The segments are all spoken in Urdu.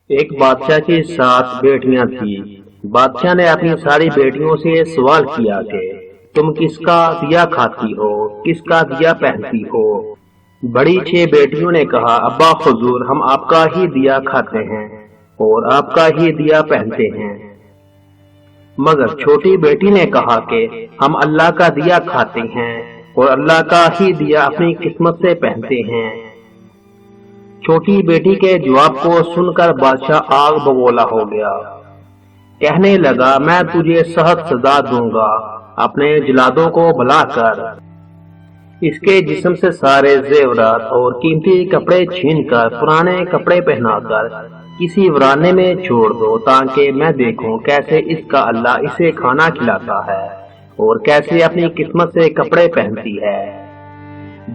ایک بادشاہ کی 7 بیٹیاں تھی۔ بادشاہ نے اپنی ساری بیٹیوں سے سوال کیا کہ تم کس کا دیا کھاتی ہو، کس کا دیا پہنتی ہو؟ بڑی 6 بیٹیوں نے کہا ابا حضور ہم آپ کا ہی دیا کھاتے ہیں اور آپ کا ہی دیا پہنتے ہیں۔ مگر چھوٹی بیٹی نے کہا کہ ہم اللہ کا دیا کھاتے ہیں اور اللہ کا ہی دیا اپنی قسمت سے پہنتے ہیں۔ چھوٹی بیٹی کے جواب کو سن کر بادشاہ آگ بگولا ہو گیا۔ کہنے لگا میں تجھے سخت سزا دوں گا، اپنے جلادوں کو بلا کر اس کے جسم سے سارے زیورات اور قیمتی کپڑے چھین کر پرانے کپڑے پہنا کر کسی ورانے میں چھوڑ دو، تاکہ میں دیکھوں کیسے اس کا اللہ اسے کھانا کھلاتا ہے اور کیسے اپنی قسمت سے کپڑے پہنتی ہے۔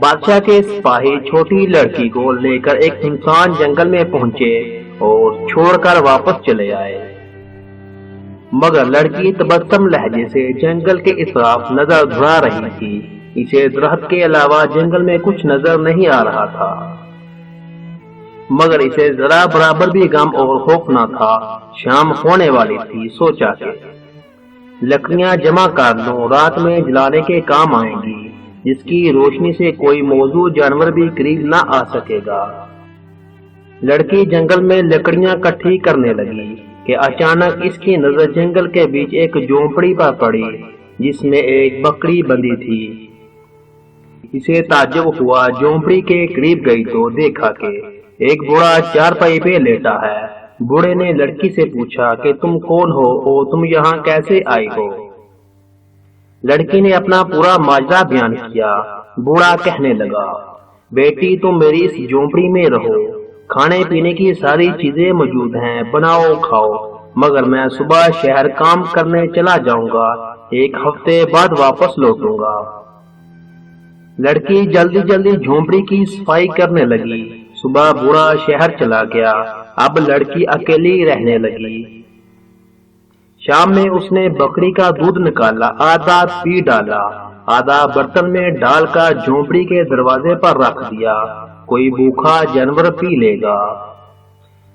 بادشاہ کے سپاہی چھوٹی لڑکی کو لے کر ایک سنسان جنگل میں پہنچے اور چھوڑ کر واپس چلے آئے، مگر لڑکی تبسم لہجے سے جنگل کے اطراف نظر دھڑا رہی تھی۔ اسے درخت کے علاوہ جنگل میں کچھ نظر نہیں آ رہا تھا، مگر اسے ذرا برابر بھی غم اور خوف نہ تھا۔ شام ہونے والی تھی، سوچا کہ لکڑیاں جمع کر لوں، رات میں جلانے کے کام آئیں گی، جس کی روشنی سے کوئی موزوں جانور بھی قریب نہ آ سکے گا۔ لڑکی جنگل میں لکڑیاں کٹھی کرنے لگی کہ اچانک اس کی نظر جنگل کے بیچ ایک جھونپڑی پر پڑی جس میں ایک بکری بندھی تھی۔ اسے تعجب ہوا، جھونپڑی کے قریب گئی تو دیکھا کہ ایک بوڑھا چارپائی پہ لیٹا ہے۔ بوڑھے نے لڑکی سے پوچھا کہ تم کون ہو اور تم یہاں کیسے آئی ہو؟ لڑکی نے اپنا پورا ماجرا بیان کیا۔ بوڑھا کہنے لگا بیٹی تم میری اس جھونپڑی میں رہو، کھانے پینے کی ساری چیزیں موجود ہیں، بناؤ کھاؤ، مگر میں صبح شہر کام کرنے چلا جاؤں گا، 1 ہفتے بعد واپس لوٹوں گا۔ لڑکی جلدی جلدی جھونپڑی کی صفائی کرنے لگی۔ صبح بوڑھا شہر چلا گیا، اب لڑکی اکیلی رہنے لگی۔ شام میں اس نے بکری کا دودھ نکالا، آدھا پی ڈالا، آدھا برتن میں ڈال کر جھونپڑی کے دروازے پر رکھ دیا، کوئی بھوکا جانور پی لے گا۔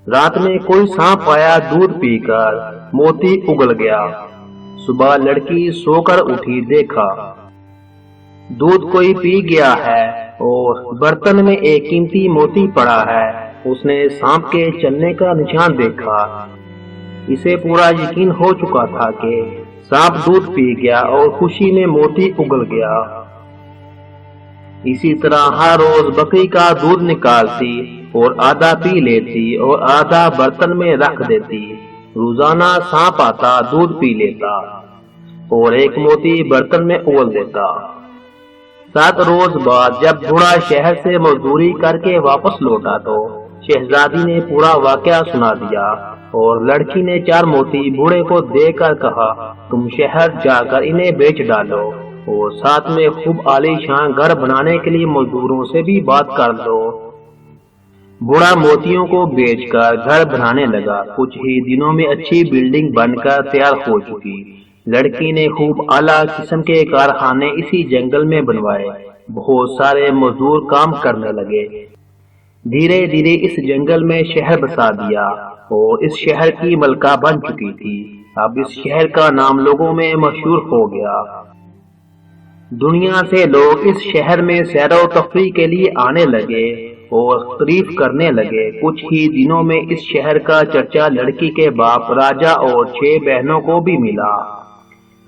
رات میں کوئی سانپ آیا، دودھ پی کر موتی اگل گیا۔ صبح لڑکی سو کر اٹھی، دیکھا دودھ کوئی پی گیا ہے اور برتن میں ایک قیمتی موتی پڑا ہے۔ اس نے سانپ کے چلنے کا نشان دیکھا۔ اسے پورا یقین ہو چکا تھا کہ سانپ دودھ پی گیا اور خوشی میں موتی اگل گیا۔ اسی طرح ہر روز بکری کا دودھ نکالتی اور آدھا پی لیتی اور آدھا برتن میں رکھ دیتی۔ روزانہ سانپ آتا، دودھ پی لیتا اور ایک موتی برتن میں اگل دیتا۔ 7 روز بعد جب بوڑھا شہر سے مزدوری کر کے واپس لوٹا تو شہزادی نے پورا واقعہ سنا دیا اور لڑکی نے 4 موتی بوڑھے کو دے کر کہا تم شہر جا کر انہیں بیچ ڈالو اور ساتھ میں خوب عالی شان گھر بنانے کے لیے مزدوروں سے بھی بات کر دو۔ بوڑھا موتیوں کو بیچ کر گھر بنانے لگا۔ کچھ ہی دنوں میں اچھی بلڈنگ بن کر تیار ہو چکی۔ لڑکی نے خوب اعلیٰ قسم کے کارخانے اسی جنگل میں بنوائے، بہت سارے مزدور کام کرنے لگے۔ دھیرے دھیرے اس جنگل میں شہر بسا دیا اور اس شہر کی ملکہ بن چکی تھی۔ اب اس شہر کا نام لوگوں میں مشہور ہو گیا۔ دنیا سے لوگ اس شہر میں سیر و تفریح کے لیے آنے لگے اور تعریف کرنے لگے۔ کچھ ہی دنوں میں اس شہر کا چرچا لڑکی کے باپ راجا اور 6 بہنوں کو بھی ملا۔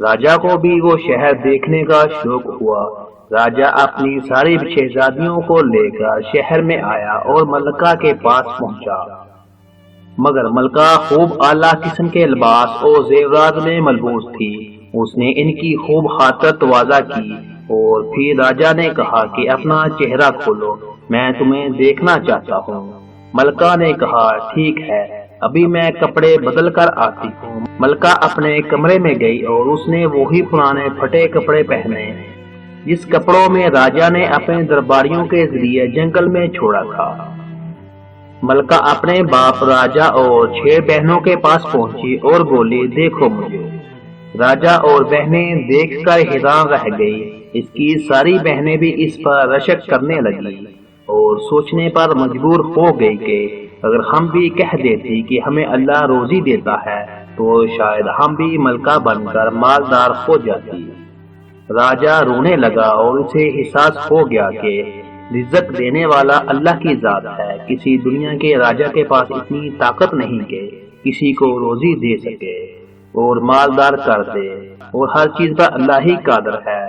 راجا کو بھی وہ شہر دیکھنے کا شوق ہوا۔ راجا اپنی ساری شہزادیوں کو لے کر شہر میں آیا اور ملکہ کے پاس پہنچا، مگر ملکہ خوب اعلیٰ قسم کے لباس اور زیورات میں ملبوس تھی۔ اس نے ان کی خوب خاطر تواضع کی اور پھر راجا نے کہا کہ اپنا چہرہ کھولو، میں تمہیں دیکھنا چاہتا ہوں۔ ملکہ نے کہا ٹھیک ہے، ابھی میں کپڑے بدل کر آتی ہوں۔ ملکہ اپنے کمرے میں گئی اور اس نے وہی پرانے پھٹے کپڑے پہنے جس کپڑوں میں راجا نے اپنے درباریوں کے ذریعے جنگل میں چھوڑا تھا۔ ملکہ اپنے باپ راجا اور 6 بہنوں کے پاس پہنچی اور بولی دیکھو مجھے۔ راجا اور بہنیں دیکھ کر حیران رہ گئی۔ اس کی ساری بہنیں بھی اس پر رشک کرنے لگی اور سوچنے پر مجبور ہو گئی کہ اگر ہم بھی کہہ دیتے کہ ہمیں اللہ روزی دیتا ہے تو شاید ہم بھی ملکہ بن کر مالدار ہو جاتی۔ راجہ رونے لگا اور اسے احساس ہو گیا کہ رزق دینے والا اللہ کی ذات ہے۔ کسی دنیا کے راجہ کے پاس اتنی طاقت نہیں کہ کسی کو روزی دے سکے اور مالدار کر دے، اور ہر چیز پر اللہ ہی قادر ہے۔